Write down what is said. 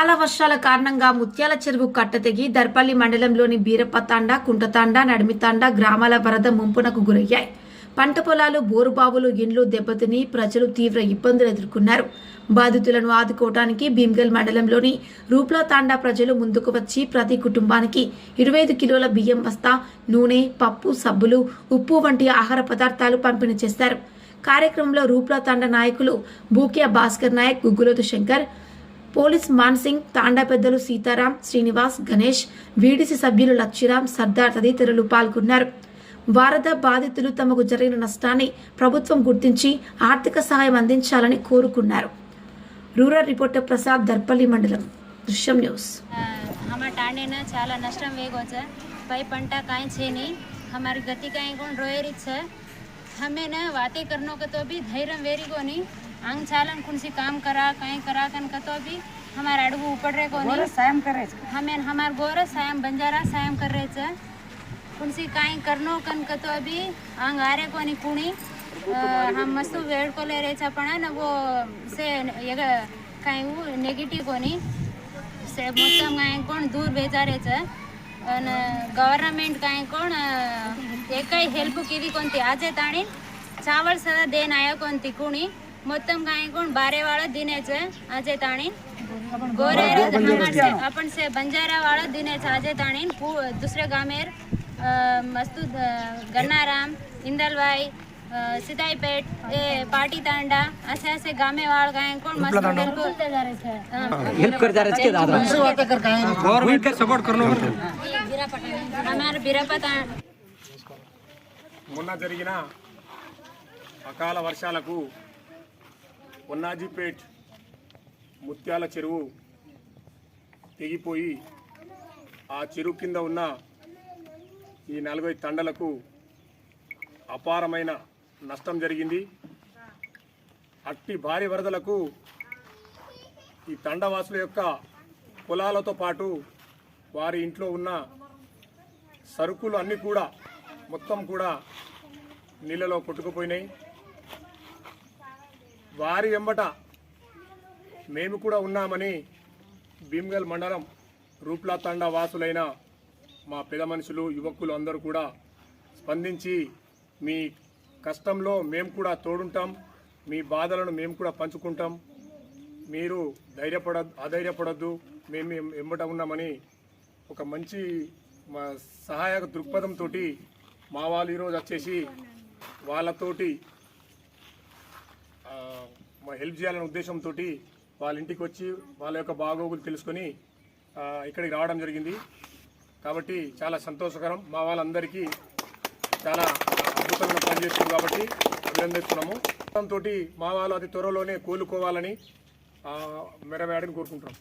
అకాల వర్షాల కారణంగా ముత్యాల చెరువు కట్టతెగి దర్పల్లి మండలంలోని బీరప్పతాండ, కుంటతాండ, నడిమితాండ గ్రామాల వరద ముంపునకు గురయ్యాయి. పంట పొలాలు, బోరుబావులు, ఇండ్లు దెబ్బతిని ప్రజలు తీవ్ర ఇబ్బందులు ఎదుర్కొన్నారు. బాధితులను ఆదుకోవడానికి భీమ్గల్ మండలంలోని రూప్లాతాండా ప్రజలు ముందుకు వచ్చి ప్రతి కుటుంబానికి 25 కిలోల బియ్యం బస్తా, నూనె, పప్పు, సబ్బులు, ఉప్పు వంటి ఆహార పదార్థాలు పంపిణీ చేశారు. కార్యక్రమంలో రూప్లాతాండా నాయకులు బూకియా భాస్కర్ నాయక్, గుగ్గులోతు శంకర్, పోలీస్ మాన్సింగ్, తాండా పెద్దలు సీతారాం, శ్రీనివాస్, గణేష్, వీడిసి సభ్యులు లక్షిరాం, సర్దార్ తదితరులు పాల్గొన్నారు. వరద బాధితులు తమకు జరిగిన నష్టాన్ని ప్రభుత్వం గుర్తించి ఆర్థిక సహాయం అందించాలని కోరుకున్నారు. రూరల్ రిపోర్టర్ ప్రసాద్, దర్పల్లి మండలం, దృశ్యం న్యూస్. हमारे टांडे न चाला नष्टम वेगो छे पै पंटा काई छे नहीं हमारी गति काई कोण रोयरी छे हमें न वाते करनो के तो भी धैर्य वेरी को नहीं आंग चालन कुणसी काम करा कन कतो भी हमारे अड़गू ऊपर रे को नहीं सायम करे हमें हमार गोर सायम बंजारा सायम कर रहे छे कुणसी काई करनो कन कतो भी आंग आरे को नहीं कुणी हम मस्त वेड़ को ले रहे छे पण न वो से ये काई वो नेगेटिव को नहीं से मोतम काई कोण दूर बेचारे छे અને ગવર્નમેન્ટ કાંઈ કોણ એકાઈ હેલ્પ કેવી કોણતી આજે તાણી ચાવળ સદા દેન આયો કોણતી કુણી મોતમ કાંઈ કોણ બારેવાળા દિને છે આજે તાણી ગોરે આપણ से बंजारा वाला दिने છે આજે તાણી दूसरे गामेर मस्तू गन्नाराम इंदलवाई सिदाईपेट ए पार्टी तांडा ऐसे ऐसे गामे वाल गाय कोण मस्त हेल्प कर जा रहे दादा गवर्नमेंट का सपोर्ट करनो हमारे बीरापता మొన్న జరిగిన అకాల వర్షాలకు వన్నాజీపేట్ ముత్యాల చెరువు తెగిపోయి ఆ చెరువు కింద ఉన్న ఈ 40 తండలకు అపారమైన నష్టం జరిగింది. అట్టి భారీ వరదలకు ఈ తండవాసుల యొక్క పొలాలతో పాటు వారి ఇంట్లో ఉన్న సరుకులు అన్నీ కూడా మొత్తం కూడా నీళ్ళలో కొట్టుకుపోయినాయి. వారి వెంబట మేము కూడా ఉన్నామని భీమ్గల్ మండలం రూప్లాతాండా వాసులైన మా పెద్ద మనుషులు, యువకులు అందరూ కూడా స్పందించి మీ కష్టంలో మేము కూడా తోడుంటాం, మీ బాధలను మేము కూడా పంచుకుంటాం, మీరు అధైర్యపడద్దు, మేము వెంబట ఉన్నామని ఒక మంచి సహాయక దృక్పథంతో మా వాళ్ళు ఈరోజు వచ్చేసి వాళ్ళతోటి హెల్ప్ చేయాలనే ఉద్దేశంతో వాళ్ళ ఇంటికి వచ్చి వాళ్ళ యొక్క బాగోగులు తెలుసుకొని ఇక్కడికి రావడం జరిగింది. కాబట్టి చాలా సంతోషకరం. మా వాళ్ళందరికీ చాలా అద్భుతంగా పనిచేస్తుంది కాబట్టి అభినందిస్తున్నాము. దాంతో మా వాళ్ళు అతి త్వరలోనే కోలుకోవాలని మెరవేయాలని కోరుకుంటున్నాం.